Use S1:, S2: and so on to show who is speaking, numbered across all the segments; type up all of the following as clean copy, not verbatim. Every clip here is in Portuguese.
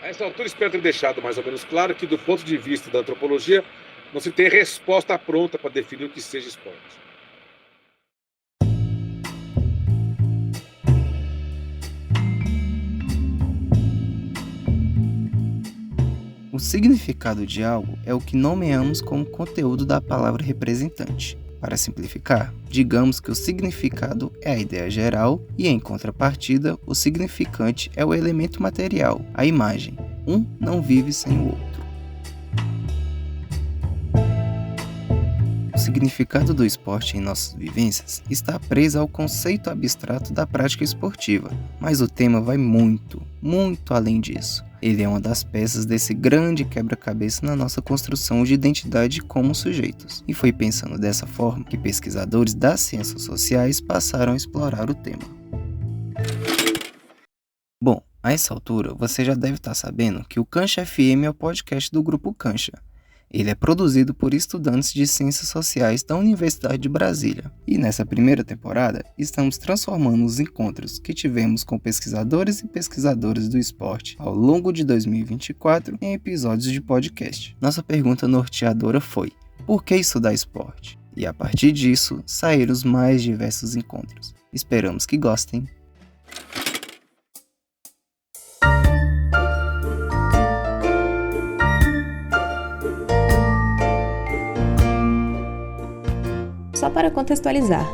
S1: A essa altura, espero ter deixado mais ou menos claro que, do ponto de vista da antropologia, não se tem resposta pronta para definir o que seja esporte.
S2: O significado de algo é o que nomeamos como conteúdo da palavra representante. Para simplificar, digamos que o significado é a ideia geral e, em contrapartida, o significante é o elemento material, a imagem. Um não vive sem o outro. O significado do esporte em nossas vivências está preso ao conceito abstrato da prática esportiva, mas o tema vai muito além disso. Ele é uma das peças desse grande quebra-cabeça na nossa construção de identidade como sujeitos, e foi pensando dessa forma que pesquisadores das ciências sociais passaram a explorar o tema. Bom, a essa altura você já deve estar sabendo que o Cancha FM é o podcast do Grupo Cancha. Ele é produzido por estudantes de Ciências Sociais da Universidade de Brasília. E nessa primeira temporada, estamos transformando os encontros que tivemos com pesquisadores e pesquisadoras do esporte ao longo de 2024 em episódios de podcast. Nossa pergunta norteadora foi: por que estudar esporte? E a partir disso, saíram os mais diversos encontros. Esperamos que gostem.
S3: Só para contextualizar,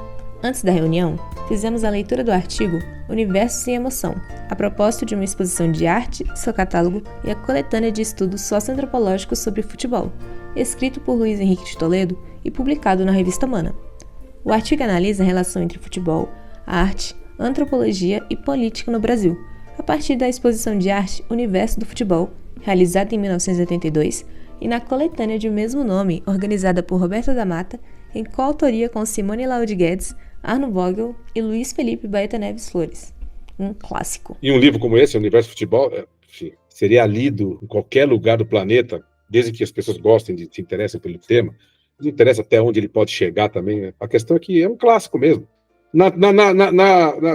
S3: antes da reunião, fizemos a leitura do artigo Universos em Emoção, a propósito de uma exposição de arte, seu catálogo e a coletânea de estudos socioantropológicos sobre futebol, escrito por Luiz Henrique de Toledo e publicado na revista Mana. O artigo analisa a relação entre futebol, arte, antropologia e política no Brasil, a partir da exposição de arte Universo do Futebol, realizada em 1982, e na coletânea de mesmo nome, organizada por Roberta da Mata, em coautoria com Simone Laude Guedes, Arno Vogel e Luiz Felipe Baeta Neves Flores. Um clássico.
S1: E um livro como esse, Universo do Futebol, seria lido em qualquer lugar do planeta, desde que as pessoas gostem, se interessem pelo tema. Não interessa até onde ele pode chegar também, né? A questão é que é um clássico mesmo. Na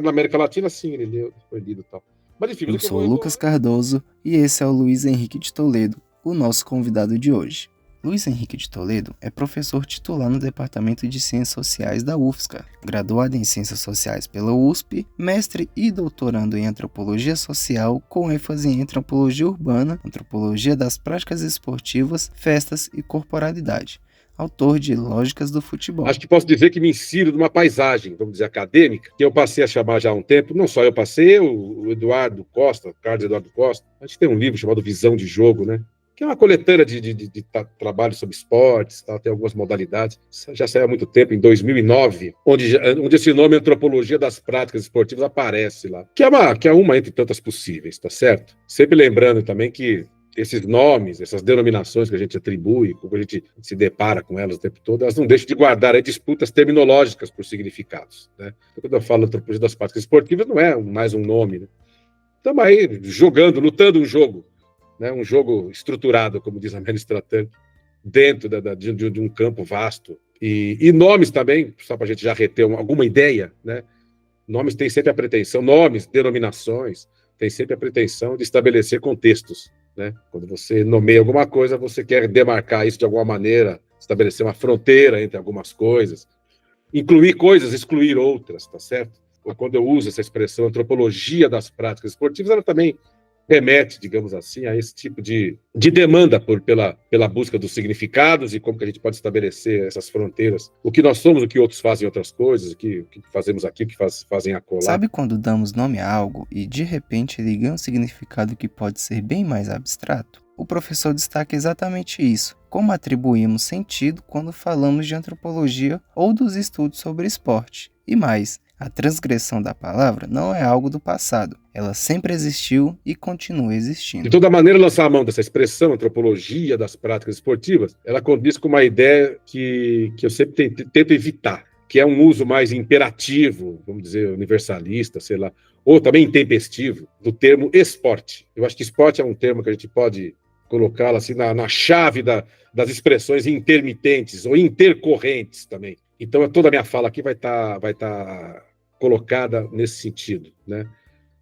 S1: América Latina, sim, ele foi lido e tal. Mas, enfim,
S2: eu sou o Lucas Cardoso e esse é o Luiz Henrique de Toledo, o nosso convidado de hoje. Luiz Henrique de Toledo é professor titular no Departamento de Ciências Sociais da UFSCar, graduado em Ciências Sociais pela USP, mestre e doutorando em Antropologia Social, com ênfase em Antropologia Urbana, Antropologia das Práticas Esportivas, Festas e Corporalidade, autor de Lógicas do Futebol.
S1: Acho que posso dizer que me insiro numa paisagem, vamos dizer, acadêmica, que eu passei a chamar já há um tempo, não só eu passei, o Eduardo Costa, Carlos Eduardo Costa, a gente tem um livro chamado Visão de Jogo, né? Que é uma coletânea de trabalho sobre esportes, tá? Tem algumas modalidades. Já saiu há muito tempo, em 2009, onde esse nome Antropologia das Práticas Esportivas aparece lá. Que é uma entre tantas possíveis, tá certo? Sempre lembrando também que esses nomes, essas denominações que a gente atribui, como a gente se depara com elas o tempo todo, elas não deixam de guardar aí disputas terminológicas por significados, né? Quando eu falo Antropologia das Práticas Esportivas, não é mais um nome, né? Estamos aí jogando, lutando um jogo. Né, um jogo estruturado, como diz a Amélie Stratton, dentro de um campo vasto. E nomes também, só para a gente já reter alguma ideia, né? Nomes têm sempre a pretensão, nomes, denominações, têm sempre a pretensão de estabelecer contextos. Né? Quando você nomeia alguma coisa, você quer demarcar isso de alguma maneira, estabelecer uma fronteira entre algumas coisas, incluir coisas, excluir outras, tá certo? Ou quando eu uso essa expressão antropologia das práticas esportivas, ela também remete, digamos assim, a esse tipo de demanda pela busca dos significados e como que a gente pode estabelecer essas fronteiras. O que nós somos, o que outros fazem outras coisas, o que fazemos aqui, o que fazem acolá.
S2: Sabe quando damos nome a algo e, de repente, ele ganha um significado que pode ser bem mais abstrato? O professor destaca exatamente isso, como atribuímos sentido quando falamos de antropologia ou dos estudos sobre esporte. E mais, a transgressão da palavra não é algo do passado. Ela sempre existiu e continua existindo.
S1: De toda maneira, lançar a mão dessa expressão, antropologia das práticas esportivas, ela condiz com uma ideia que eu sempre tento evitar, que é um uso mais imperativo, vamos dizer, universalista, sei lá, ou também intempestivo, do termo esporte. Eu acho que esporte é um termo que a gente pode colocá-lo assim na chave das expressões intermitentes ou intercorrentes também. Então, toda a minha fala aqui vai estar colocada nesse sentido, né?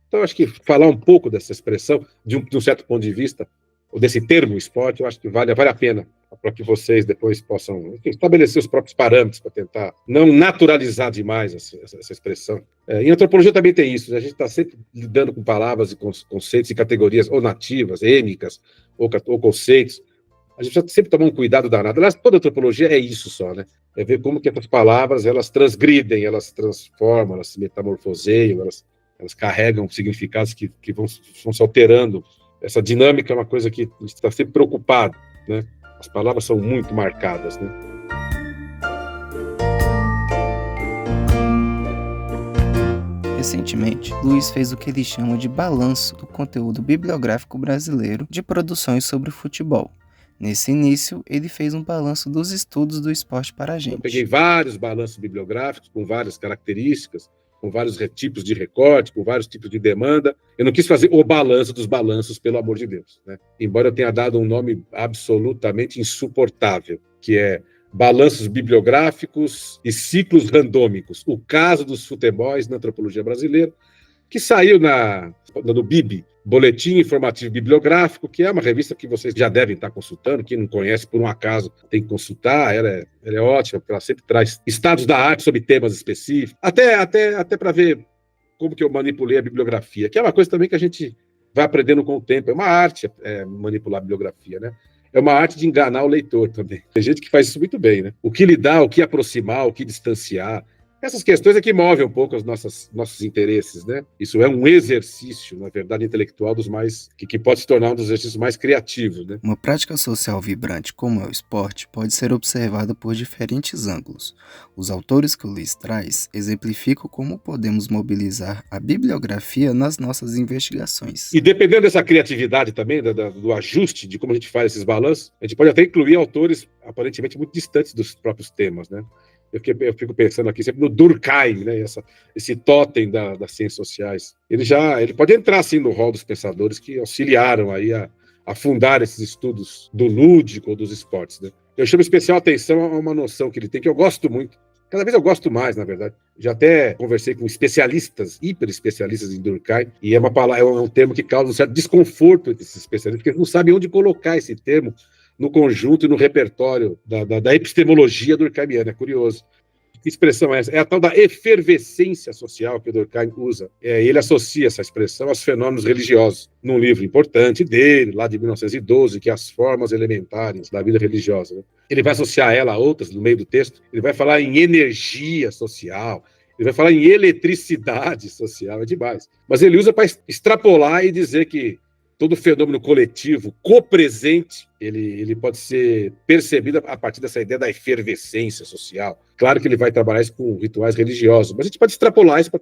S1: Então, acho que falar um pouco dessa expressão, de um certo ponto de vista, ou desse termo esporte, eu acho que vale a pena, para que vocês depois possam, enfim, estabelecer os próprios parâmetros para tentar não naturalizar demais essa expressão. Em antropologia também tem isso, né? A gente está sempre lidando com palavras e conceitos e categorias ou nativas, ênicas, ou conceitos. A gente precisa sempre tomar um cuidado danado. Aliás, toda antropologia é isso só, né? É ver como que essas palavras, elas transgridem, elas se transformam, elas se metamorfoseiam, elas carregam significados que vão se alterando. Essa dinâmica é uma coisa que a gente está sempre preocupado, né? As palavras são muito marcadas, né?
S2: Recentemente, Luiz fez o que ele chama de balanço do conteúdo bibliográfico brasileiro de produções sobre futebol. Nesse início, ele fez um balanço dos estudos do esporte para a gente.
S1: Eu peguei vários balanços bibliográficos com várias características, com vários tipos de recorte, com vários tipos de demanda. Eu não quis fazer o balanço dos balanços, pelo amor de Deus, né? Embora eu tenha dado um nome absolutamente insuportável, que é Balanços Bibliográficos e Ciclos Randômicos, o caso dos futebols na antropologia brasileira, que saiu no BIB, Boletim Informativo Bibliográfico, que é uma revista que vocês já devem estar consultando. Quem não conhece, por um acaso, tem que consultar. Ela é ótima, porque ela sempre traz estados da arte sobre temas específicos, até para ver como que eu manipulei a bibliografia, que é uma coisa também que a gente vai aprendendo com o tempo. É uma arte manipular a bibliografia, né? É uma arte de enganar o leitor também. Tem gente que faz isso muito bem, né? O que lidar, o que aproximar, o que distanciar. Essas questões é que movem um pouco os nossos interesses, né? Isso é um exercício, na verdade, intelectual que pode se tornar um dos exercícios mais criativos, né?
S2: Uma prática social vibrante como é o esporte pode ser observada por diferentes ângulos. Os autores que o Luiz traz exemplificam como podemos mobilizar a bibliografia nas nossas investigações.
S1: E dependendo dessa criatividade também, do ajuste de como a gente faz esses balanços, a gente pode até incluir autores aparentemente muito distantes dos próprios temas, né? Eu fico pensando aqui sempre no Durkheim, né? Esse totem das ciências sociais. Ele pode entrar, assim, no rol dos pensadores que auxiliaram aí a fundar esses estudos do lúdico ou dos esportes, né? Eu chamo especial atenção a uma noção que ele tem, que eu gosto muito. Cada vez eu gosto mais, na verdade. Já até conversei com especialistas, hiper especialistas em Durkheim, e é um termo que causa um certo desconforto entre esses especialistas, porque eles não sabem onde colocar esse termo no conjunto e no repertório da epistemologia durkheimiana. É curioso. Que expressão é essa? É a tal da efervescência social que o Durkheim usa. Ele associa essa expressão aos fenômenos religiosos, num livro importante dele, lá de 1912, que é As Formas Elementares da Vida Religiosa, né? Ele vai associar ela a outras no meio do texto. Ele vai falar em energia social, ele vai falar em eletricidade social, é demais. Mas ele usa para extrapolar e dizer que todo fenômeno coletivo, copresente, ele pode ser percebido a partir dessa ideia da efervescência social. Claro que ele vai trabalhar isso com rituais religiosos, mas a gente pode extrapolar isso para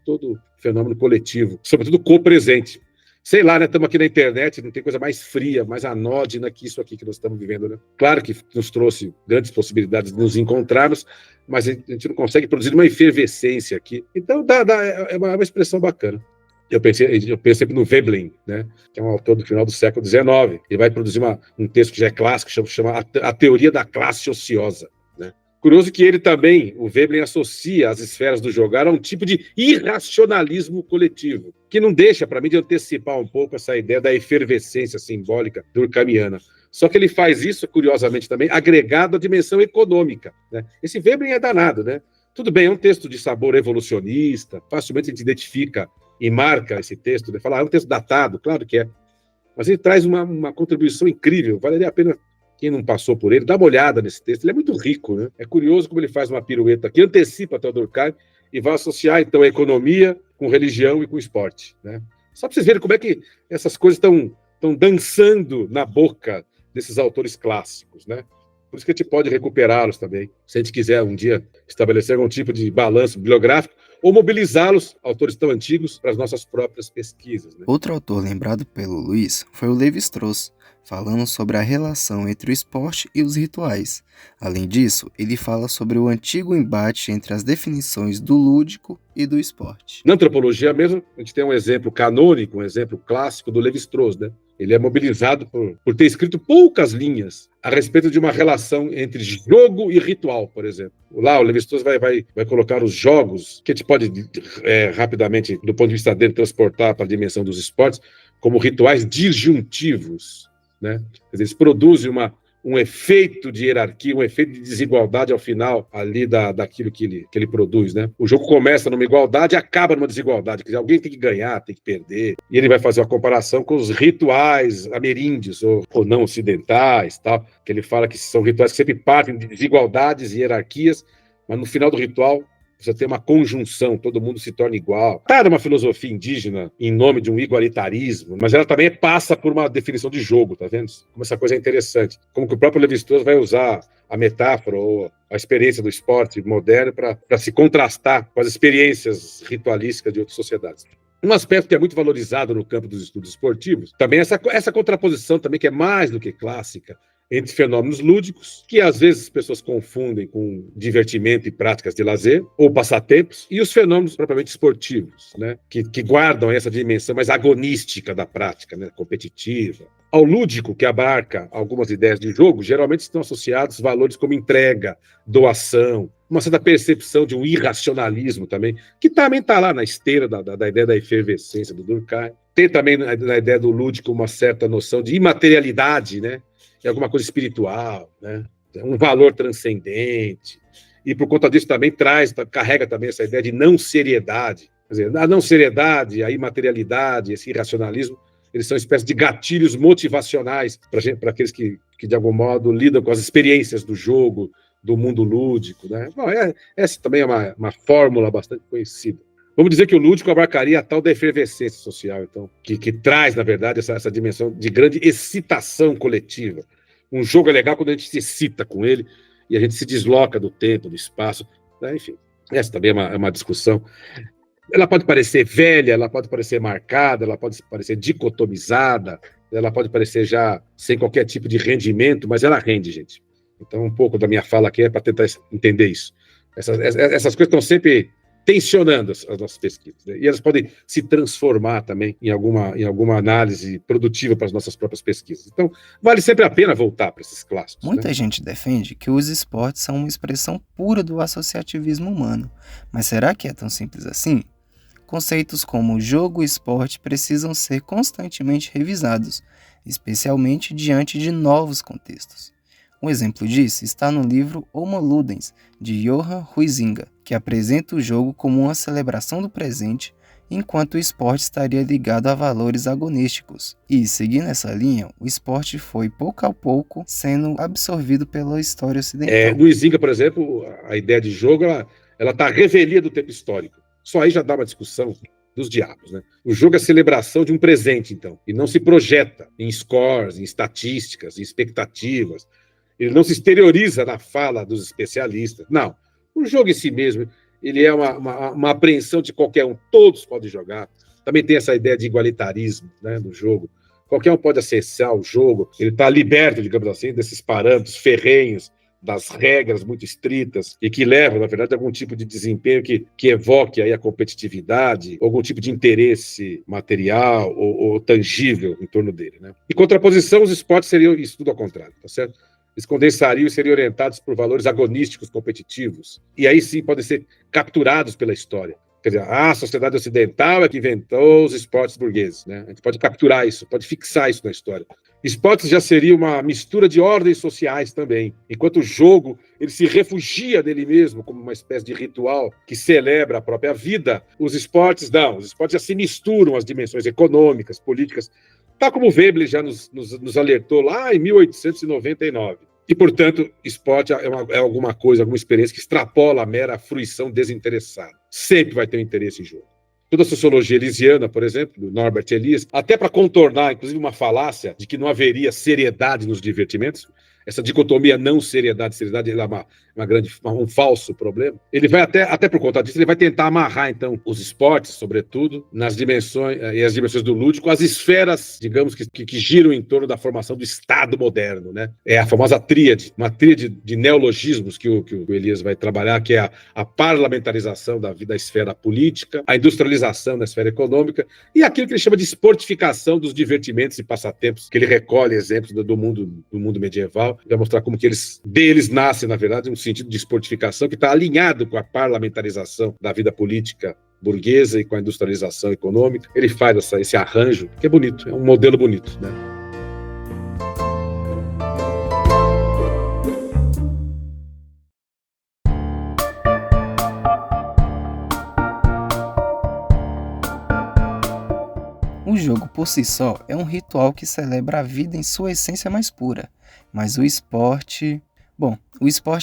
S1: todo fenômeno coletivo, sobretudo copresente. Sei lá, né? Estamos aqui na internet, não tem coisa mais fria, mais anódina que isso aqui que nós estamos vivendo, né? Claro que nos trouxe grandes possibilidades de nos encontrarmos, mas a gente não consegue produzir uma efervescência aqui. Então, é uma expressão bacana. Eu penso sempre no Veblen, né, que é um autor do final do século XIX. Ele vai produzir um texto que já é clássico, chama A Teoria da Classe Ociosa, né? Curioso que ele também, o Veblen, associa as esferas do jogar a um tipo de irracionalismo coletivo, que não deixa, para mim, de antecipar um pouco essa ideia da efervescência simbólica durkheimiana. Só que ele faz isso, curiosamente também, agregado à dimensão econômica, né? Esse Veblen é danado, né? Tudo bem, é um texto de sabor evolucionista, facilmente a gente identifica e marca esse texto, né? Fala, é um texto datado, claro que é. Mas ele traz uma contribuição incrível, valeria a pena quem não passou por ele, dar uma olhada nesse texto, ele é muito rico, né? É curioso como ele faz uma pirueta que antecipa até o Durkheim e vai associar, então, a economia com religião e com esporte, né? Só para vocês verem como é que essas coisas estão dançando na boca desses autores clássicos, né? Por isso que a gente pode recuperá-los também, se a gente quiser um dia estabelecer algum tipo de balanço bibliográfico ou mobilizá-los, autores tão antigos, para as nossas próprias pesquisas, né?
S2: Outro autor lembrado pelo Luiz foi o Lévi-Strauss, falando sobre a relação entre o esporte e os rituais. Além disso, ele fala sobre o antigo embate entre as definições do lúdico e do esporte.
S1: Na antropologia mesmo, a gente tem um exemplo canônico, um exemplo clássico do Lévi-Strauss, né? Ele é mobilizado por ter escrito poucas linhas a respeito de uma relação entre jogo e ritual, por exemplo. Lá o Lévi-Strauss vai colocar os jogos, que a gente pode rapidamente, do ponto de vista dele, transportar para a dimensão dos esportes, como rituais disjuntivos, né? Quer dizer, eles produzem um efeito de hierarquia, um efeito de desigualdade ao final ali daquilo que ele produz, né? O jogo começa numa igualdade e acaba numa desigualdade. Quer dizer, alguém tem que ganhar, tem que perder. E ele vai fazer uma comparação com os rituais ameríndios ou não ocidentais, tal, que ele fala que são rituais que sempre partem de desigualdades e hierarquias, mas no final do ritual você tem uma conjunção, todo mundo se torna igual. Tá numa filosofia indígena em nome de um igualitarismo, mas ela também passa por uma definição de jogo, tá vendo? Como essa coisa é interessante. Como que o próprio Lévi-Strauss vai usar a metáfora ou a experiência do esporte moderno para se contrastar com as experiências ritualísticas de outras sociedades. Um aspecto que é muito valorizado no campo dos estudos esportivos, também essa contraposição também que é mais do que clássica, entre fenômenos lúdicos, que às vezes as pessoas confundem com divertimento e práticas de lazer, ou passatempos, e os fenômenos propriamente esportivos, né, que guardam essa dimensão mais agonística da prática, né, competitiva. Ao lúdico, que abarca algumas ideias de jogo, geralmente estão associados valores como entrega, doação, uma certa percepção de um irracionalismo também, que também está lá na esteira da ideia da efervescência do Durkheim. Tem também na ideia do lúdico uma certa noção de imaterialidade, né, é alguma coisa espiritual, né? Um valor transcendente. E por conta disso também carrega também essa ideia de não seriedade. Quer dizer, a não seriedade, a imaterialidade, esse irracionalismo, eles são espécies de gatilhos motivacionais para aqueles que, de algum modo, lidam com as experiências do jogo, do mundo lúdico, né? Bom, essa também é uma fórmula bastante conhecida. Vamos dizer que o lúdico abarcaria a tal da efervescência social, então, que traz, na verdade, essa dimensão de grande excitação coletiva. Um jogo é legal quando a gente se excita com ele e a gente se desloca do tempo, do espaço, né? Enfim, essa também é uma discussão. Ela pode parecer velha, ela pode parecer marcada, ela pode parecer dicotomizada, ela pode parecer já sem qualquer tipo de rendimento, mas ela rende, gente. Então, um pouco da minha fala aqui é para tentar entender isso. Essas coisas estão sempre tensionando as nossas pesquisas, né? E elas podem se transformar também em alguma análise produtiva para as nossas próprias pesquisas. Então, vale sempre a pena voltar para esses clássicos.
S2: Muita gente defende que os esportes são uma expressão pura do associativismo humano, mas será que é tão simples assim? Conceitos como jogo e esporte precisam ser constantemente revisados, especialmente diante de novos contextos. Um exemplo disso está no livro Homo Ludens, de Johan Huizinga, que apresenta o jogo como uma celebração do presente, enquanto o esporte estaria ligado a valores agonísticos. E, seguindo essa linha, o esporte foi, pouco a pouco, sendo absorvido pela história ocidental.
S1: No Huizinga, por exemplo, a ideia de jogo ela está à revelia do tempo histórico. Só aí já dá uma discussão dos diabos, né? O jogo é a celebração de um presente, então, e não se projeta em scores, em estatísticas, em expectativas. Ele não se exterioriza na fala dos especialistas. Não. O jogo em si mesmo, ele é uma apreensão de qualquer um. Todos podem jogar. Também tem essa ideia de igualitarismo, né, do jogo. Qualquer um pode acessar o jogo. Ele está liberto, digamos assim, desses parâmetros ferrenhos, das regras muito estritas e que levam, na verdade, a algum tipo de desempenho que evoque aí a competitividade, algum tipo de interesse material ou tangível em torno dele, né? Em contraposição, os esportes seriam isso tudo ao contrário, tá certo? Eles condensariam e seriam orientados por valores agonísticos competitivos. E aí sim podem ser capturados pela história. Quer dizer, a sociedade ocidental é que inventou os esportes burgueses, né? A gente pode capturar isso, pode fixar isso na história. Esportes já seria uma mistura de ordens sociais também. Enquanto o jogo, ele se refugia dele mesmo como uma espécie de ritual que celebra a própria vida, os esportes não. Os esportes já se misturam às dimensões econômicas, políticas, tal como Veblen já nos alertou lá em 1899. E, portanto, esporte é alguma coisa, alguma experiência que extrapola a mera fruição desinteressada. Sempre vai ter um interesse em jogo. Toda a sociologia elisiana, por exemplo, do Norbert Elias, até para contornar, inclusive, uma falácia de que não haveria seriedade nos divertimentos, essa dicotomia não seriedade, ela um falso problema. Ele vai até por conta disso, ele vai tentar amarrar, então, os esportes, sobretudo, nas dimensões, e as dimensões do lúdico, as esferas, digamos, que giram em torno da formação do Estado moderno, né? É a famosa tríade, uma tríade de neologismos que o Elias vai trabalhar, que é a parlamentarização da esfera política, a industrialização da esfera econômica e aquilo que ele chama de esportificação dos divertimentos e passatempos, que ele recolhe exemplos do mundo medieval, vai mostrar como que deles nasce, na verdade, um sentido de esportificação que está alinhado com a parlamentarização da vida política burguesa e com a industrialização econômica. Ele faz esse arranjo, que é bonito, é um modelo bonito, né?
S2: O jogo por si só é um ritual que celebra a vida em sua essência mais pura, mas o esporte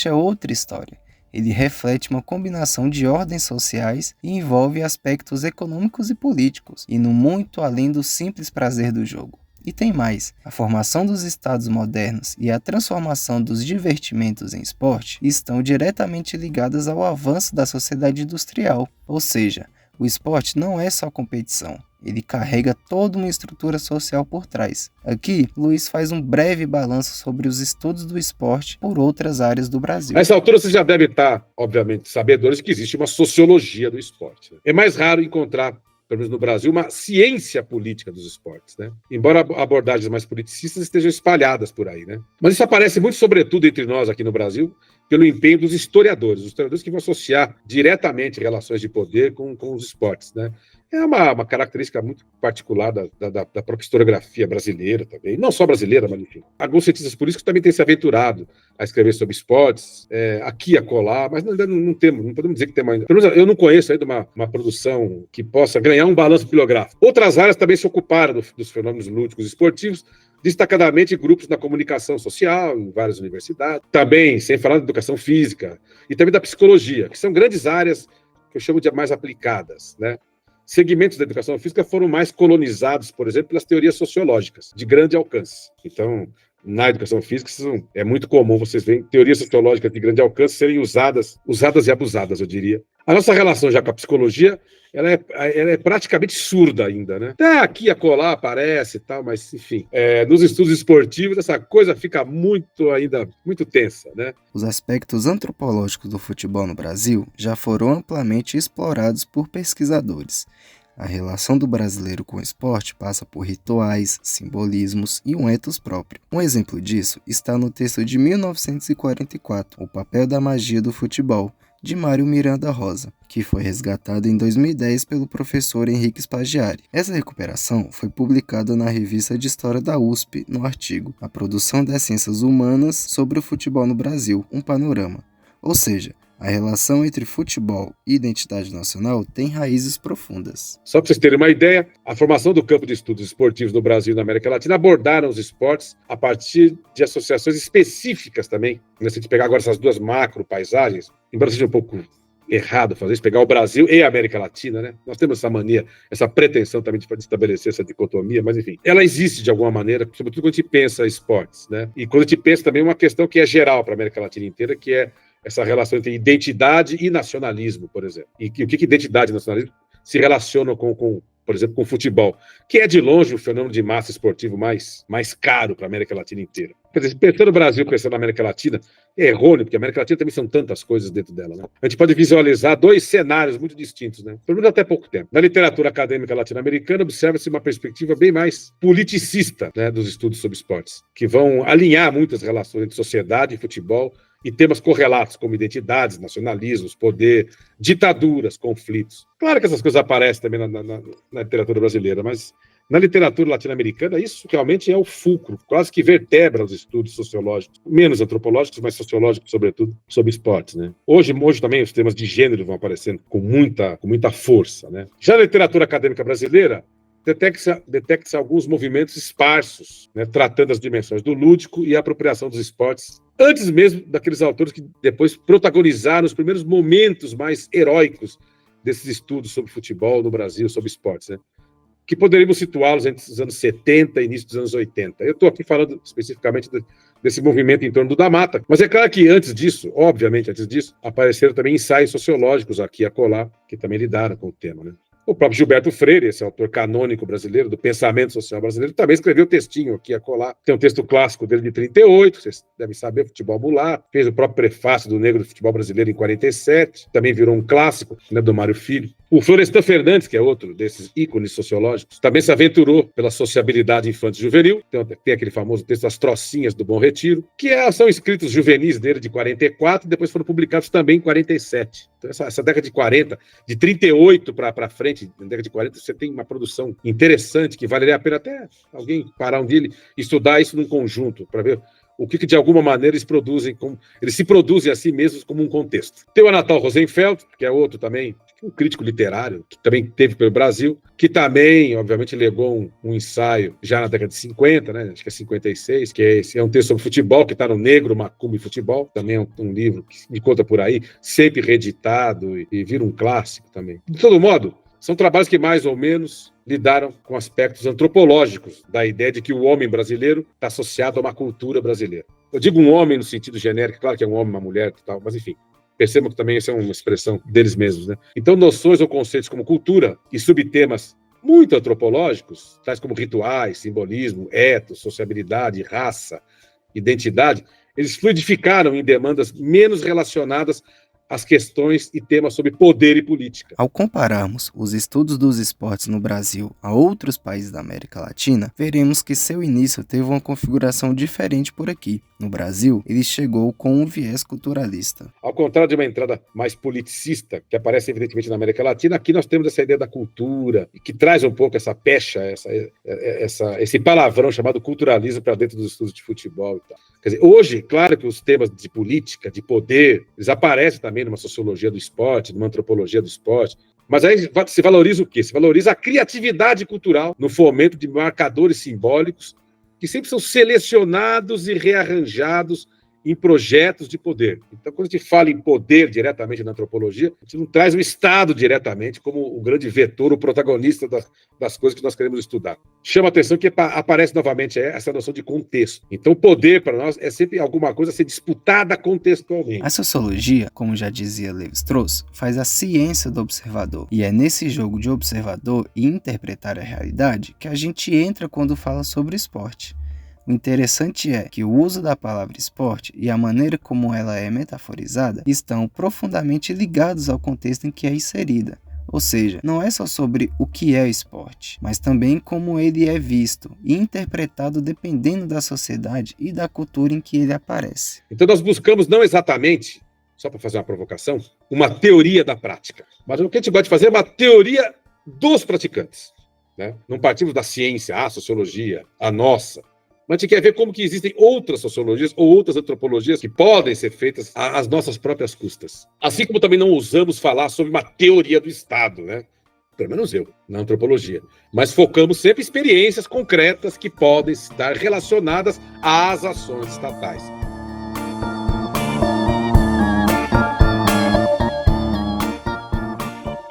S2: é outra história. Ele reflete uma combinação de ordens sociais e envolve aspectos econômicos e políticos, indo muito além do simples prazer do jogo. E tem mais, a formação dos estados modernos e a transformação dos divertimentos em esporte estão diretamente ligadas ao avanço da sociedade industrial, ou seja, o esporte não é só competição, ele carrega toda uma estrutura social por trás. Aqui, Luiz faz um breve balanço sobre os estudos do esporte por outras áreas do Brasil.
S1: A essa altura, vocês já devem estar, obviamente, sabedores que existe uma sociologia do esporte. É mais raro encontrar, pelo menos no Brasil, uma ciência política dos esportes, né? Embora abordagens mais politicistas estejam espalhadas por aí, né? Mas isso aparece muito, sobretudo, entre nós aqui no Brasil, pelo empenho dos historiadores. Os historiadores que vão associar diretamente relações de poder com os esportes, né? É uma característica muito particular da própria historiografia brasileira também. Não só brasileira, mas enfim. Alguns cientistas políticos também têm se aventurado a escrever sobre esportes, aqui e acolá, mas não podemos dizer que tem mais. Pelo menos eu não conheço ainda uma produção que possa ganhar um balanço bibliográfico. Outras áreas também se ocuparam dos fenômenos lúdicos e esportivos, destacadamente grupos da comunicação social, em várias universidades, também, sem falar da educação física, e também da psicologia, que são grandes áreas que eu chamo de mais aplicadas, né? Segmentos da educação física foram mais colonizados, por exemplo, pelas teorias sociológicas, de grande alcance. Então, na educação física, é muito comum vocês verem teorias sociológicas de grande alcance serem usadas e abusadas, eu diria. A nossa relação já com a psicologia, ela é praticamente surda ainda, né? Até aqui e acolá aparece e tal, mas, enfim, nos estudos esportivos, essa coisa fica ainda muito tensa, né?
S2: Os aspectos antropológicos do futebol no Brasil já foram amplamente explorados por pesquisadores. A relação do brasileiro com o esporte passa por rituais, simbolismos e um ethos próprio. Um exemplo disso está no texto de 1944, O Papel da Magia do Futebol, de Mário Miranda Rosa, que foi resgatado em 2010 pelo professor Henrique Spaggiari. Essa recuperação foi publicada na Revista de História da USP no artigo A Produção das Ciências Humanas sobre o Futebol no Brasil, um Panorama. Ou seja, a relação entre futebol e identidade nacional tem raízes profundas.
S1: Só para vocês terem uma ideia, a formação do campo de estudos esportivos no Brasil e na América Latina abordaram os esportes a partir de associações específicas também. Se a gente pegar agora essas duas macro paisagens, embora seja um pouco errado fazer isso, pegar o Brasil e a América Latina, né? Nós temos essa mania, essa pretensão também de estabelecer essa dicotomia, mas enfim, ela existe de alguma maneira, sobretudo quando a gente pensa em esportes, né? E quando a gente pensa também uma questão que é geral para a América Latina inteira, que é essa relação entre identidade e nacionalismo, por exemplo. E o que identidade e nacionalismo se relacionam por exemplo, com o futebol, que é de longe o fenômeno de massa esportivo mais caro para a América Latina inteira. Quer dizer, pensando no Brasil, pensando na América Latina, é errôneo, porque a América Latina também são tantas coisas dentro dela, né? A gente pode visualizar dois cenários muito distintos, né? Pelo menos até pouco tempo. Na literatura acadêmica latino-americana, observa-se uma perspectiva bem mais politicista, né, dos estudos sobre esportes, que vão alinhar muitas relações entre sociedade e futebol, e temas correlatos como identidades, nacionalismos, poder, ditaduras, conflitos. Claro que essas coisas aparecem também na literatura brasileira, mas na literatura latino-americana isso realmente é o fulcro, quase que vertebra os estudos sociológicos, menos antropológicos, mas sociológicos, sobretudo, sobre esportes, né? Hoje também os temas de gênero vão aparecendo com muita força, né? Já na literatura acadêmica brasileira, detecta-se alguns movimentos esparsos, né, tratando as dimensões do lúdico e a apropriação dos esportes, antes mesmo daqueles autores que depois protagonizaram os primeiros momentos mais heróicos desses estudos sobre futebol no Brasil, sobre esportes, né? Que poderíamos situá-los entre os anos 70 e início dos anos 80. Eu estou aqui falando especificamente desse movimento em torno do da mata. Mas é claro que antes disso, obviamente antes disso, apareceram também ensaios sociológicos aqui e acolá, que também lidaram com o tema, né? O próprio Gilberto Freire, esse autor canônico brasileiro, do pensamento social brasileiro, também escreveu textinho aqui e acolá. Tem um texto clássico dele de 38, vocês devem saber, Futebol Mulá. Fez o próprio prefácio do Negro do Futebol Brasileiro em 47, também virou um clássico, né, do Mário Filho. O Florestan Fernandes, que é outro desses ícones sociológicos, também se aventurou pela sociabilidade infanto-juvenil. Tem aquele famoso texto As Trocinhas do Bom Retiro, que são escritos juvenis dele de 44 e depois foram publicados também em 47. Então, essa década de 40, de 38 para frente, na década de 40, você tem uma produção interessante que valeria a pena até alguém parar um dia e estudar isso num conjunto, para ver o que de alguma maneira eles se produzem a si mesmos como um contexto. Tem o Anatol Rosenfeld, que é outro também, um crítico literário, que também teve pelo Brasil, que também, obviamente, legou um ensaio já na década de 50, né? Acho que é 56, que é um texto sobre futebol, que está no Negro, Macumba e Futebol, também é um livro que me conta por aí, sempre reeditado e vira um clássico também. De todo modo, são trabalhos que mais ou menos lidaram com aspectos antropológicos da ideia de que o homem brasileiro está associado a uma cultura brasileira. Eu digo um homem no sentido genérico, claro que é um homem, uma mulher e tal, mas enfim, percebam que também essa é uma expressão deles mesmos, né? Então, noções ou conceitos como cultura e subtemas muito antropológicos, tais como rituais, simbolismo, ethos, sociabilidade, raça, identidade, eles fluidificaram em demandas menos relacionadas as questões e temas sobre poder e política.
S2: Ao compararmos os estudos dos esportes no Brasil a outros países da América Latina, veremos que seu início teve uma configuração diferente por aqui. No Brasil, ele chegou com um viés culturalista.
S1: Ao contrário de uma entrada mais politicista, que aparece evidentemente na América Latina, aqui nós temos essa ideia da cultura, que traz um pouco essa pecha, esse palavrão chamado culturalismo para dentro dos estudos de futebol e tal. Quer dizer, hoje, claro que os temas de política, de poder, eles aparecem também numa sociologia do esporte, numa antropologia do esporte, mas aí se valoriza o quê? Se valoriza a criatividade cultural no fomento de marcadores simbólicos que sempre são selecionados e rearranjados em projetos de poder. Então, quando a gente fala em poder diretamente na antropologia, a gente não traz o Estado diretamente como o grande vetor, o protagonista das coisas que nós queremos estudar. Chama a atenção que aparece novamente essa noção de contexto. Então, o poder, para nós, é sempre alguma coisa a ser disputada contextualmente.
S2: A sociologia, como já dizia Lévi-Strauss, faz a ciência do observador. E é nesse jogo de observador e interpretar a realidade que a gente entra quando fala sobre esporte. O interessante é que o uso da palavra esporte e a maneira como ela é metaforizada estão profundamente ligados ao contexto em que é inserida. Ou seja, não é só sobre o que é o esporte, mas também como ele é visto e interpretado dependendo da sociedade e da cultura em que ele aparece.
S1: Então nós buscamos não exatamente, só para fazer uma provocação, uma teoria da prática, mas o que a gente gosta de fazer é uma teoria dos praticantes, né? Não partimos da ciência, a sociologia, a nossa. Mas a gente quer ver como que existem outras sociologias ou outras antropologias que podem ser feitas às nossas próprias custas. Assim como também não ousamos falar sobre uma teoria do Estado, né? Pelo menos eu, na antropologia. Mas focamos sempre em experiências concretas que podem estar relacionadas às ações estatais.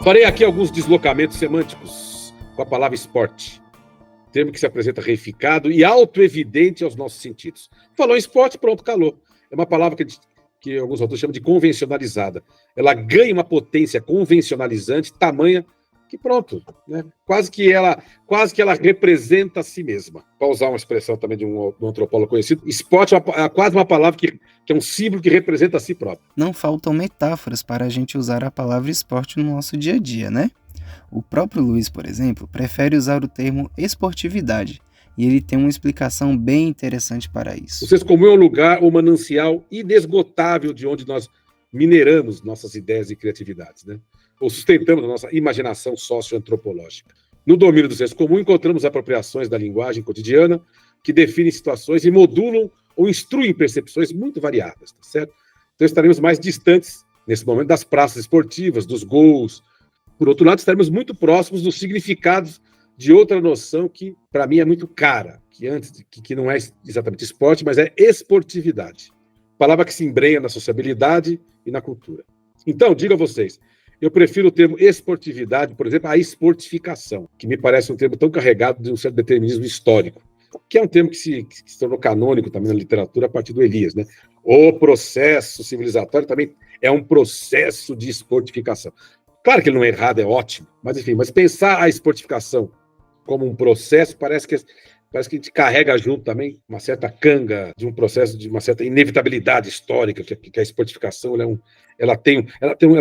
S1: Farei aqui alguns deslocamentos semânticos com a palavra esporte. Termo que se apresenta reificado e autoevidente aos nossos sentidos. Falou em esporte, pronto, calou. É uma palavra que alguns autores chamam de convencionalizada. Ela ganha uma potência convencionalizante, tamanha, que pronto, né? Quase que ela representa a si mesma. Para usar uma expressão também de um antropólogo conhecido, esporte é quase uma palavra que é um símbolo que representa a si próprio.
S2: Não faltam metáforas para a gente usar a palavra esporte no nosso dia a dia, né? O próprio Luiz, por exemplo, prefere usar o termo esportividade, e ele tem uma explicação bem interessante para isso.
S1: O senso comum é um lugar, um manancial inesgotável de onde nós mineramos nossas ideias e criatividades, né? Ou sustentamos a nossa imaginação socioantropológica. No domínio do senso comum, encontramos apropriações da linguagem cotidiana que definem situações e modulam ou instruem percepções muito variadas, tá certo? Então estaremos mais distantes, nesse momento, das praças esportivas, dos gols. Por outro lado, estaremos muito próximos dos significados de outra noção que, para mim, é muito cara, que não é exatamente esporte, mas é esportividade. Palavra que se embrenha na sociabilidade e na cultura. Então, digo a vocês, eu prefiro o termo esportividade, por exemplo, à esportificação, que me parece um termo tão carregado de um certo determinismo histórico. que é um termo que se tornou canônico também na literatura a partir do Elias, né? O processo civilizatório também é um processo de esportificação. Claro que ele não é errado, é ótimo, mas enfim, mas pensar a esportificação como um processo parece que a gente carrega junto também uma certa canga de um processo de uma certa inevitabilidade histórica, que a esportificação ela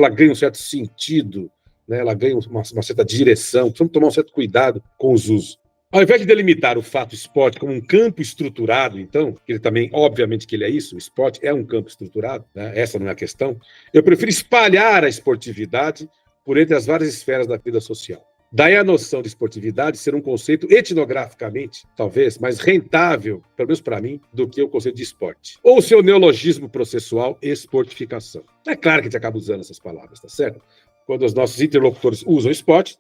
S1: ganha um certo sentido, né? Ela ganha uma certa direção. Precisamos tomar um certo cuidado com os usos. Ao invés de delimitar o fato esporte como um campo estruturado, então, ele também, obviamente que ele é isso, o esporte é um campo estruturado, né? Essa não é a questão, eu prefiro espalhar a esportividade por entre as várias esferas da vida social. Daí a noção de esportividade ser um conceito etnograficamente, talvez, mais rentável, pelo menos para mim, do que o conceito de esporte. Ou o seu neologismo processual, esportificação. É claro que a gente acaba usando essas palavras, tá certo? Quando os nossos interlocutores usam esporte,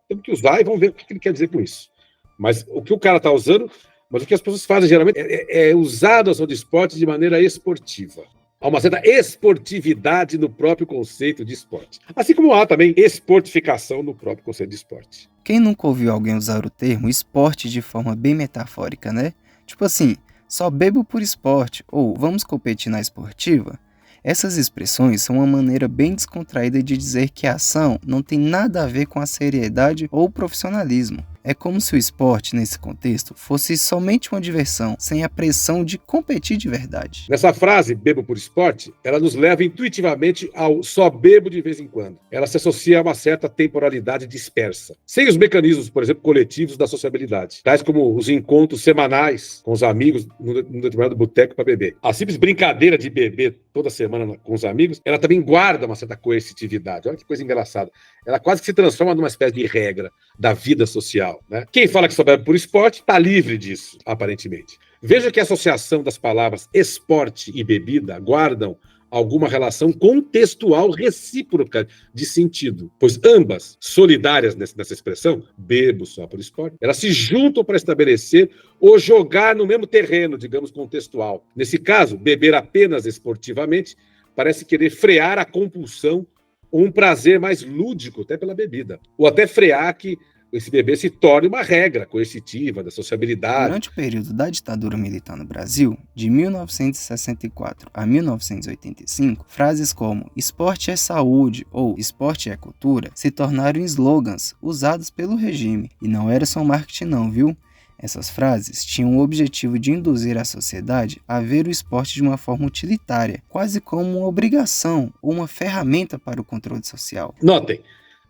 S1: temos que usar e vamos ver o que ele quer dizer com isso. Mas o que o cara está usando, mas o que as pessoas fazem geralmente é usar a noção de esporte de maneira esportiva. Há uma certa esportividade no próprio conceito de esporte. Assim como há também esportificação no próprio conceito de esporte.
S2: Quem nunca ouviu alguém usar o termo esporte de forma bem metafórica, né? Tipo assim, só bebo por esporte, ou vamos competir na esportiva? Essas expressões são uma maneira bem descontraída de dizer que a ação não tem nada a ver com a seriedade ou o profissionalismo. É como se o esporte, nesse contexto, fosse somente uma diversão, sem a pressão de competir de verdade.
S1: Nessa frase, bebo por esporte, ela nos leva intuitivamente ao só bebo de vez em quando. Ela se associa a uma certa temporalidade dispersa, sem os mecanismos, por exemplo, coletivos da sociabilidade, tais como os encontros semanais com os amigos num determinado boteco para beber. A simples brincadeira de beber toda semana com os amigos, ela também guarda uma certa coercitividade. Olha que coisa engraçada. Ela quase que se transforma numa espécie de regra da vida social, né? Quem fala que só bebe por esporte está livre disso, aparentemente. Veja que a associação das palavras esporte e bebida guardam alguma relação contextual recíproca de sentido, pois ambas, solidárias nessa expressão, bebo só por esporte, elas se juntam para estabelecer ou jogar no mesmo terreno, digamos, contextual. Nesse caso, beber apenas esportivamente parece querer frear a compulsão ou um prazer mais lúdico, até pela bebida, ou até frear que esse beber se torne uma regra coercitiva da sociabilidade.
S2: Durante o período da ditadura militar no Brasil, de 1964 a 1985, frases como esporte é saúde ou esporte é cultura se tornaram slogans usados pelo regime. E não era só marketing não, viu? Essas frases tinham o objetivo de induzir a sociedade a ver o esporte de uma forma utilitária, quase como uma obrigação ou uma ferramenta para o controle social.
S1: Notem,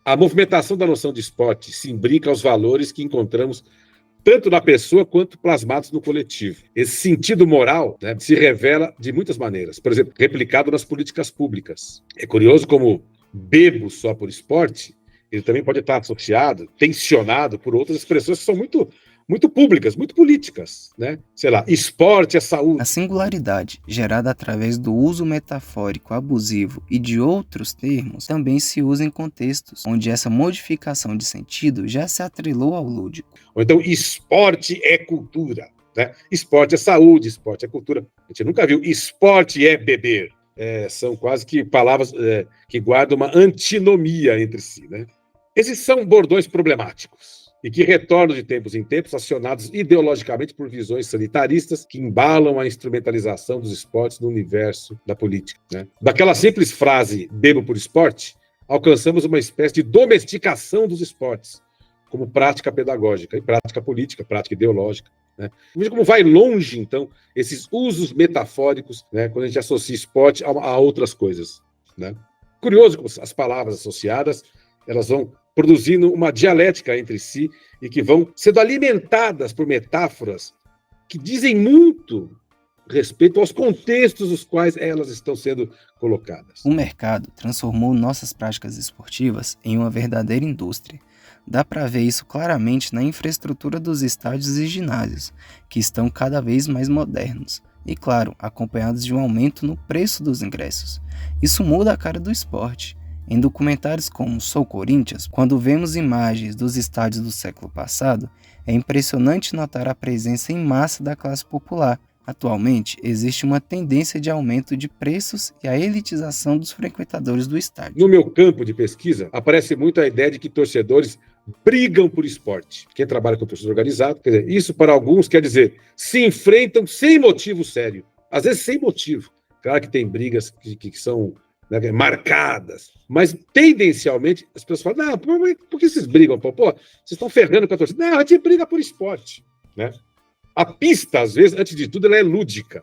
S1: a movimentação da noção de esporte se imbrica aos valores que encontramos tanto na pessoa quanto plasmados no coletivo. Esse sentido moral, né, se revela de muitas maneiras, por exemplo, replicado nas políticas públicas. É curioso como bebo só por esporte, ele também pode estar associado, tensionado por outras expressões que são muito públicas, muito políticas, né? Sei lá, esporte é saúde.
S2: A singularidade, gerada através do uso metafórico abusivo e de outros termos, também se usa em contextos onde essa modificação de sentido já se atrelou ao lúdico.
S1: Ou então, esporte é cultura, né? Esporte é saúde, esporte é cultura. A gente nunca viu esporte é beber. São quase que palavras que guardam uma antinomia entre si, né? Esses são bordões problemáticos e que retornam de tempos em tempos, acionados ideologicamente por visões sanitaristas que embalam a instrumentalização dos esportes no universo da política, né? Daquela simples frase, bebo por esporte, alcançamos uma espécie de domesticação dos esportes, como prática pedagógica, e prática política, prática ideológica, né? Veja como vai longe, então, esses usos metafóricos, né, quando a gente associa esporte a outras coisas, né? Curioso como as palavras associadas, elas vão produzindo uma dialética entre si e que vão sendo alimentadas por metáforas que dizem muito respeito aos contextos nos quais elas estão sendo colocadas.
S2: O mercado transformou nossas práticas esportivas em uma verdadeira indústria. Dá para ver isso claramente na infraestrutura dos estádios e ginásios, que estão cada vez mais modernos. E, claro, acompanhados de um aumento no preço dos ingressos. Isso muda a cara do esporte. Em documentários como Sou Corinthians, quando vemos imagens dos estádios do século passado, é impressionante notar a presença em massa da classe popular. Atualmente, existe uma tendência de aumento de preços e a elitização dos frequentadores do estádio.
S1: No meu campo de pesquisa, aparece muito a ideia de que torcedores brigam por esporte. Quem trabalha com torcida organizada, quer dizer, isso para alguns quer dizer se enfrentam sem motivo sério, às vezes sem motivo. Claro que tem brigas que são, né, marcadas, mas tendencialmente as pessoas falam, não, por que vocês brigam? Pô, vocês estão ferrando com a torcida. Não, a gente briga por esporte, né? A pista, às vezes, antes de tudo, ela é lúdica.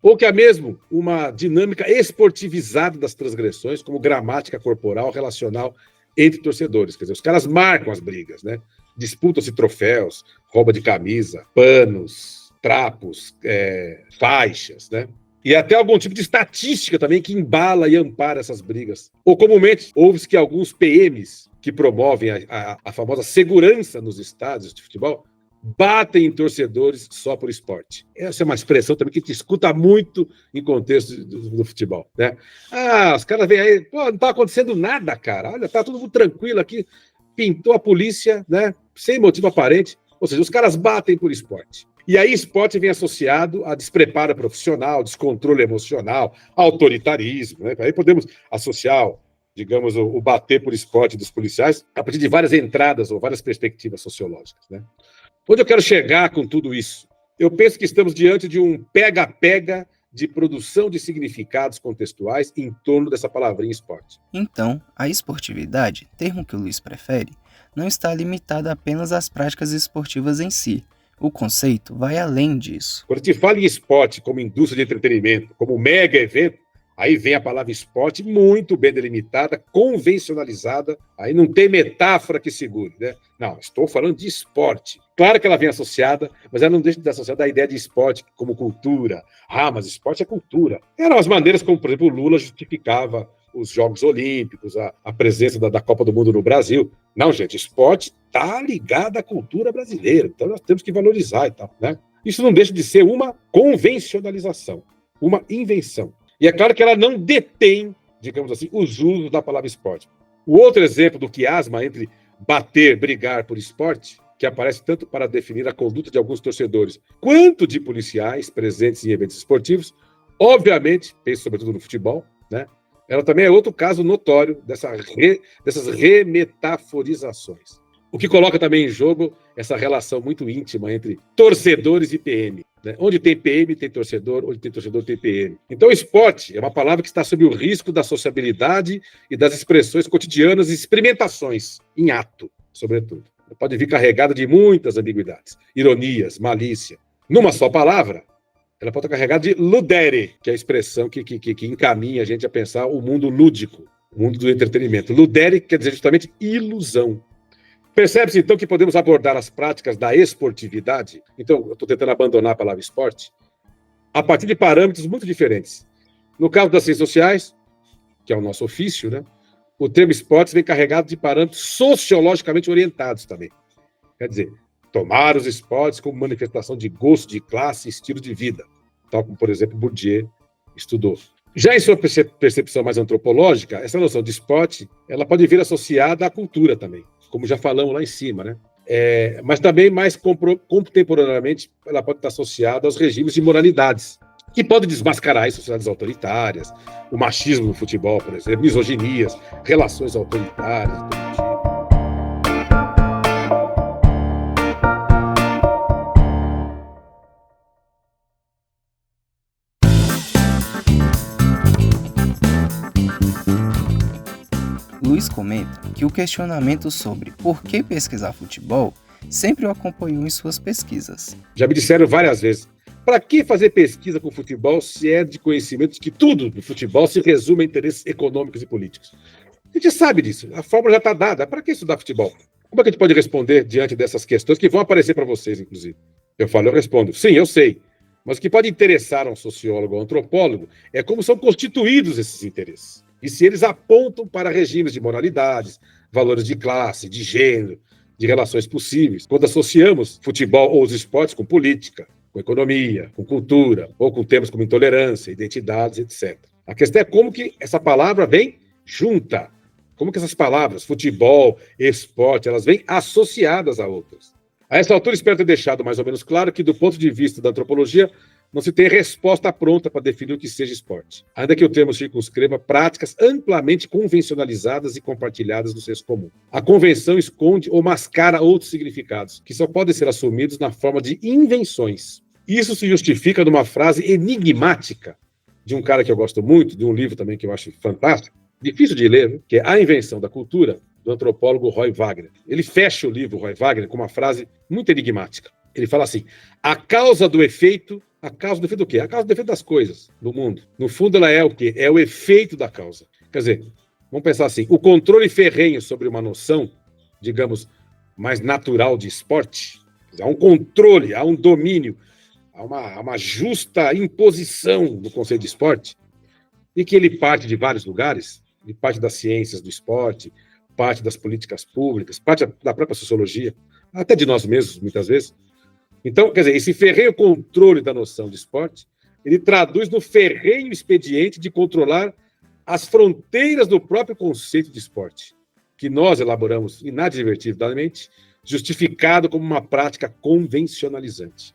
S1: Ou que há mesmo uma dinâmica esportivizada das transgressões, como gramática corporal relacional entre torcedores. Quer dizer, os caras marcam as brigas, né? Disputam-se troféus, rouba de camisa, panos, trapos, faixas, né? E até algum tipo de estatística também que embala e ampara essas brigas. Ou, comumente, ouve-se que alguns PMs que promovem a famosa segurança nos estádios de futebol batem em torcedores só por esporte. Essa é uma expressão também que a gente escuta muito em contexto do futebol, né? Os caras vêm aí, não tá acontecendo nada, cara. Olha, tá todo mundo tranquilo aqui. Pintou a polícia, né? Sem motivo aparente. Ou seja, os caras batem por esporte. E aí esporte vem associado a despreparo profissional, descontrole emocional, autoritarismo, né? Aí podemos associar, digamos, o bater por esporte dos policiais a partir de várias entradas ou várias perspectivas sociológicas, né? Onde eu quero chegar com tudo isso? Eu penso que estamos diante de um pega-pega de produção de significados contextuais em torno dessa palavrinha esporte.
S2: Então, a esportividade, termo que o Luiz prefere, não está limitada apenas às práticas esportivas em si. O conceito vai além disso.
S1: Quando a gente fala em esporte como indústria de entretenimento, como mega evento, aí vem a palavra esporte muito bem delimitada, convencionalizada, aí não tem metáfora que segure, né? Não, estou falando de esporte. Claro que ela vem associada, mas ela não deixa de estar associada à ideia de esporte como cultura. Mas esporte é cultura. Eram as maneiras como, por exemplo, o Lula justificava os Jogos Olímpicos, a presença da Copa do Mundo no Brasil. Não, gente, esporte está ligado à cultura brasileira, então nós temos que valorizar e tal, né? Isso não deixa de ser uma convencionalização, uma invenção. E é claro que ela não detém, digamos assim, os usos da palavra esporte. O outro exemplo do quiasma entre bater, brigar por esporte, que aparece tanto para definir a conduta de alguns torcedores, quanto de policiais presentes em eventos esportivos, obviamente, penso sobretudo no futebol, né? Ela também é outro caso notório dessas remetaforizações. O que coloca também em jogo essa relação muito íntima entre torcedores e PM. Né? Onde tem PM, tem torcedor, onde tem torcedor, tem PM. Então, esporte é uma palavra que está sob o risco da sociabilidade e das expressões cotidianas e experimentações, em ato, sobretudo. Pode vir carregada de muitas ambiguidades, ironias, malícia. Numa só palavra, ela pode estar carregada de ludere, que é a expressão que encaminha a gente a pensar o mundo lúdico, o mundo do entretenimento. Ludere quer dizer justamente ilusão. Percebe-se, então, que podemos abordar as práticas da esportividade, então, eu estou tentando abandonar a palavra esporte, a partir de parâmetros muito diferentes. No caso das ciências sociais, que é o nosso ofício, né, o termo esportes vem carregado de parâmetros sociologicamente orientados também. Quer dizer, tomar os esportes como manifestação de gosto, de classe e estilo de vida, tal como, por exemplo, Bourdieu estudou. Já em sua percepção mais antropológica, essa noção de esporte, ela pode vir associada à cultura também, como já falamos lá em cima, né? Mas também mais contemporaneamente, ela pode estar associada aos regimes de moralidades, que podem desmascarar as sociedades autoritárias, o machismo no futebol, por exemplo, misoginias, relações autoritárias, do tipo.
S2: Luiz comenta que o questionamento sobre por que pesquisar futebol sempre o acompanhou em suas pesquisas.
S1: Já me disseram várias vezes, para que fazer pesquisa com futebol se é de conhecimento de que tudo no futebol se resume a interesses econômicos e políticos? A gente sabe disso, a fórmula já está dada, para que estudar futebol? Como é que a gente pode responder diante dessas questões que vão aparecer para vocês, inclusive? Eu respondo, sim, eu sei, mas o que pode interessar a um sociólogo ou antropólogo é como são constituídos esses interesses. E se eles apontam para regimes de moralidades, valores de classe, de gênero, de relações possíveis, quando associamos futebol ou os esportes com política, com economia, com cultura, ou com temas como intolerância, identidades, etc. A questão é como que essa palavra vem junta. Como que essas palavras, futebol, esporte, elas vêm associadas a outras. A essa altura, espero ter deixado mais ou menos claro que, do ponto de vista da antropologia, não se tem resposta pronta para definir o que seja esporte, ainda que o termo circunscreva práticas amplamente convencionalizadas e compartilhadas no senso comum. A convenção esconde ou mascara outros significados, que só podem ser assumidos na forma de invenções. Isso se justifica numa frase enigmática de um cara que eu gosto muito, de um livro também que eu acho fantástico, difícil de ler, que é A Invenção da Cultura, do antropólogo Roy Wagner. Ele fecha o livro, Roy Wagner, com uma frase muito enigmática. Ele fala assim: a causa do efeito do quê? A causa do efeito das coisas, do mundo. No fundo, ela é o quê? É o efeito da causa. Quer dizer, vamos pensar assim, o controle ferrenho sobre uma noção, digamos, mais natural de esporte, há um controle, há um domínio, há uma justa imposição do conceito de esporte, e que ele parte de vários lugares, ele parte das ciências do esporte, parte das políticas públicas, parte da própria sociologia, até de nós mesmos, muitas vezes. Então, quer dizer, esse ferrenho controle da noção de esporte, ele traduz no ferrenho expediente de controlar as fronteiras do próprio conceito de esporte, que nós elaboramos inadvertidamente, justificado como uma prática convencionalizante.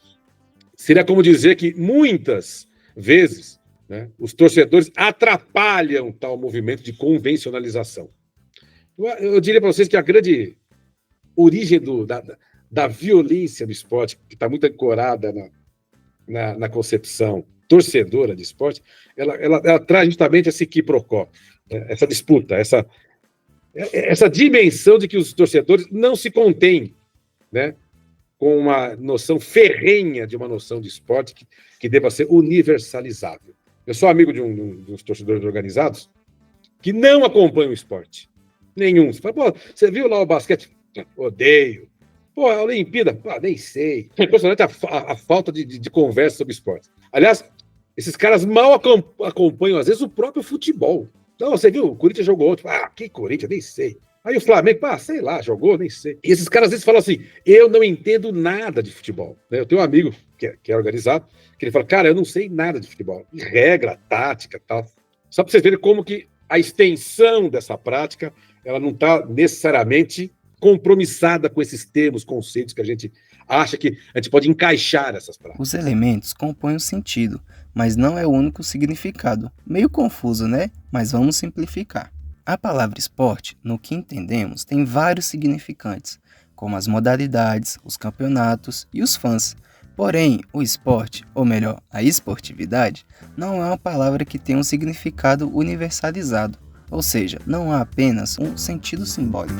S1: Seria como dizer que, muitas vezes, né, os torcedores atrapalham tal movimento de convencionalização. Eu diria para vocês que a grande origem da violência do esporte, que está muito ancorada na concepção torcedora de esporte, ela traz justamente esse quiprocó, essa disputa, essa dimensão de que os torcedores não se contêm, né, com uma noção ferrenha de uma noção de esporte que deva ser universalizável. Eu sou amigo de uns torcedores organizados que não acompanham o esporte. Nenhum. Você fala, pô, você viu lá o basquete? Odeio. Pô, a Olimpíada? Pô, nem sei. É impressionante a falta de conversa sobre esporte. Aliás, esses caras mal acompanham, às vezes, o próprio futebol. Então, você viu, o Corinthians jogou ontem. Que Corinthians? Nem sei. Aí o Flamengo, sei lá, jogou, nem sei. E esses caras, às vezes, falam assim, eu não entendo nada de futebol. Eu tenho um amigo que é organizado, que ele fala, cara, eu não sei nada de futebol. De regra, tática e tal. Só para vocês verem como que a extensão dessa prática, ela não está necessariamente compromissada com esses termos, conceitos que a gente acha que a gente pode encaixar essas práticas.
S2: Os elementos compõem o sentido, mas não é o único significado. Meio confuso, né? Mas vamos simplificar. A palavra esporte, no que entendemos, tem vários significantes, como as modalidades, os campeonatos e os fãs. Porém, o esporte, ou melhor, a esportividade, não é uma palavra que tem um significado universalizado, ou seja, não há apenas um sentido simbólico.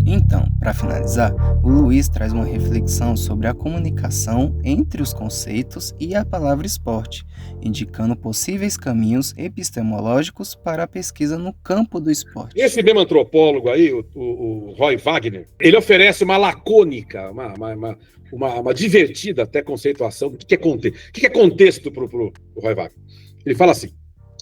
S2: Então, para finalizar, o Luiz traz uma reflexão sobre a comunicação entre os conceitos e a palavra esporte, indicando possíveis caminhos epistemológicos para a pesquisa no campo do esporte.
S1: Esse mesmo antropólogo aí, o Roy Wagner, ele oferece uma lacônica, uma divertida até conceituação do que é contexto. O que é contexto para o Roy Wagner? Ele fala assim,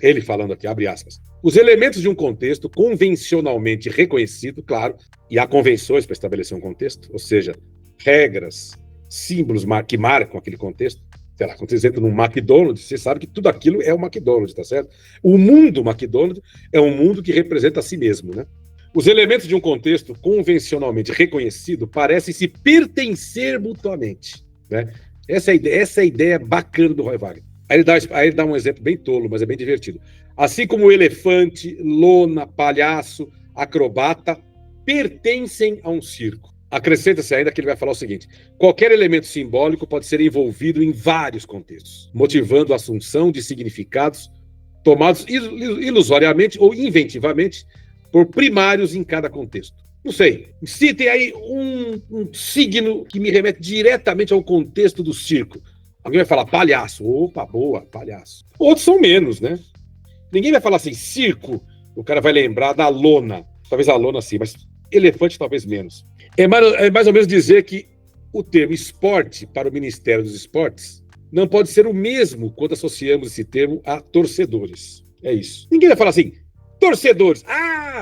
S1: ele falando aqui, abre aspas, os elementos de um contexto convencionalmente reconhecido, claro, e há convenções para estabelecer um contexto, ou seja, regras, símbolos que marcam aquele contexto. Sei lá, quando você entra num McDonald's, você sabe que tudo aquilo é o McDonald's, tá certo? O mundo McDonald's é um mundo que representa a si mesmo, né? Os elementos de um contexto convencionalmente reconhecido parecem se pertencer mutuamente, né? Essa é a ideia bacana do Roy Wagner. Aí ele dá um exemplo bem tolo, mas é bem divertido. Assim como o elefante, lona, palhaço, acrobata pertencem a um circo. Acrescenta-se ainda que ele vai falar o seguinte: qualquer elemento simbólico pode ser envolvido em vários contextos, motivando a assunção de significados tomados ilusoriamente ou inventivamente por primários em cada contexto. Não sei, citem aí um signo que me remete diretamente ao contexto do circo. Alguém vai falar palhaço. Opa, boa, palhaço. Outros são menos, né? Ninguém vai falar assim, circo. O cara vai lembrar da lona. Talvez a lona sim, mas elefante talvez menos. É mais ou menos dizer que o termo esporte para o Ministério dos Esportes não pode ser o mesmo quando associamos esse termo a torcedores. É isso. Ninguém vai falar assim, torcedores.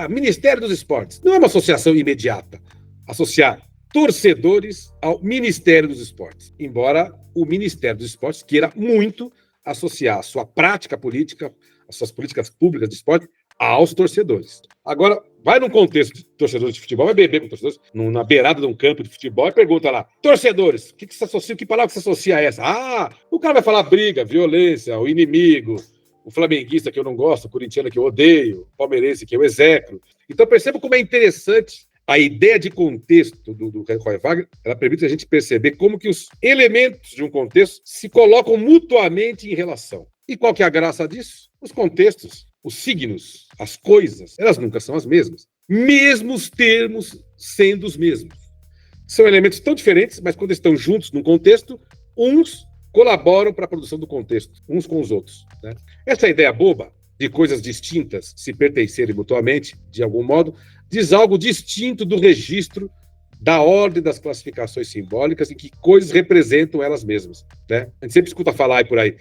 S1: Ministério dos Esportes. Não é uma associação imediata. Associar torcedores ao Ministério dos Esportes. Embora o Ministério dos Esportes queira muito associar a sua prática política as suas políticas públicas de esporte aos torcedores. Agora, vai num contexto de torcedores de futebol, vai beber com torcedores, na beirada de um campo de futebol, e pergunta lá, torcedores, que palavra que se associa a essa? Ah, o cara vai falar briga, violência, o inimigo, o flamenguista que eu não gosto, o corintiano que eu odeio, o palmeirense que eu execro. Então perceba como é interessante a ideia de contexto do Roy Wagner, ela permite a gente perceber como que os elementos de um contexto se colocam mutuamente em relação. E qual que é a graça disso? Os contextos, os signos, as coisas, elas nunca são as mesmas. Mesmo os termos sendo os mesmos. São elementos tão diferentes, mas quando estão juntos num contexto, uns colaboram para a produção do contexto, uns com os outros, né? Essa ideia boba de coisas distintas se pertencerem mutuamente, de algum modo, diz algo distinto do registro da ordem das classificações simbólicas em que coisas representam elas mesmas, né? A gente sempre escuta falar aí por aí,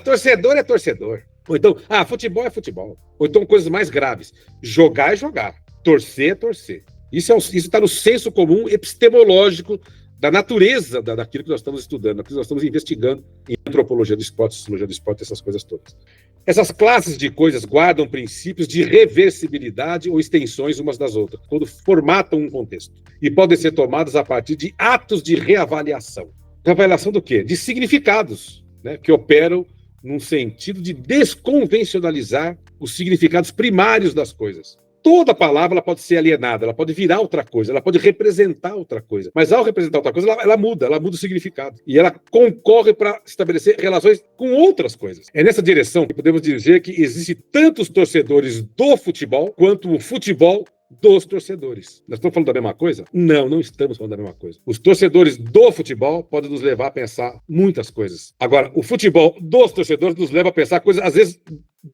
S1: torcedor é torcedor. Ou então, futebol é futebol. Ou então coisas mais graves, jogar é jogar, torcer é torcer. Isso está no senso comum epistemológico da natureza daquilo que nós estamos estudando, daquilo que nós estamos investigando em antropologia do esporte, sociologia do esporte, essas coisas todas. Essas classes de coisas guardam princípios de reversibilidade ou extensões umas das outras, quando formatam um contexto, e podem ser tomadas a partir de atos de reavaliação. Reavaliação do quê? De significados, né, que operam num sentido de desconvencionalizar os significados primários das coisas. Toda palavra ela pode ser alienada, ela pode virar outra coisa, ela pode representar outra coisa. Mas ao representar outra coisa, ela muda o significado. E ela concorre para estabelecer relações com outras coisas. É nessa direção que podemos dizer que existem tantos torcedores do futebol quanto o futebol dos torcedores. Nós estamos falando da mesma coisa? Não estamos falando da mesma coisa. Os torcedores do futebol podem nos levar a pensar muitas coisas. Agora, o futebol dos torcedores nos leva a pensar coisas, às vezes,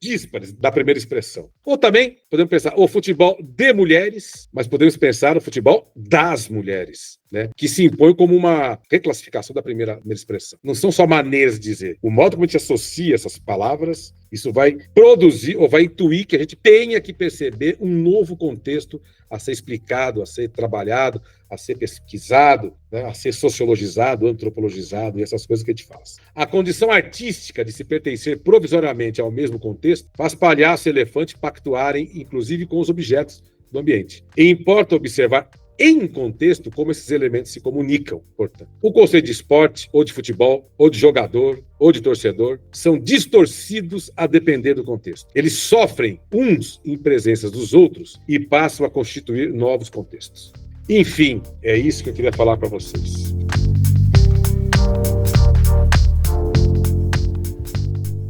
S1: díspares da primeira expressão. Ou também podemos pensar o futebol de mulheres, mas podemos pensar o futebol das mulheres, né? Que se impõe como uma reclassificação da primeira expressão. Não são só maneiras de dizer. O modo como a gente associa essas palavras, isso vai produzir ou vai intuir que a gente tenha que perceber um novo contexto a ser explicado, a ser trabalhado, a ser pesquisado, né, a ser sociologizado, antropologizado e essas coisas que a gente faz. A condição artística de se pertencer provisoriamente ao mesmo contexto faz palhaço e elefante pactuarem, inclusive, com os objetos do ambiente. E importa observar em contexto como esses elementos se comunicam, portanto. O conceito de esporte, ou de futebol, ou de jogador, ou de torcedor, são distorcidos a depender do contexto. Eles sofrem uns em presença dos outros e passam a constituir novos contextos. Enfim, é isso que eu queria falar para vocês.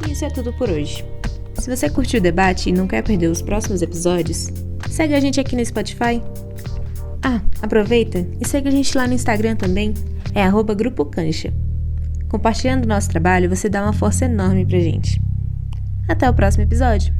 S3: Isso é tudo por hoje. Se você curtiu o debate e não quer perder os próximos episódios, segue a gente aqui no Spotify. Aproveita e segue a gente lá no Instagram também, é @Grupo Cancha. Compartilhando o nosso trabalho, você dá uma força enorme pra gente. Até o próximo episódio!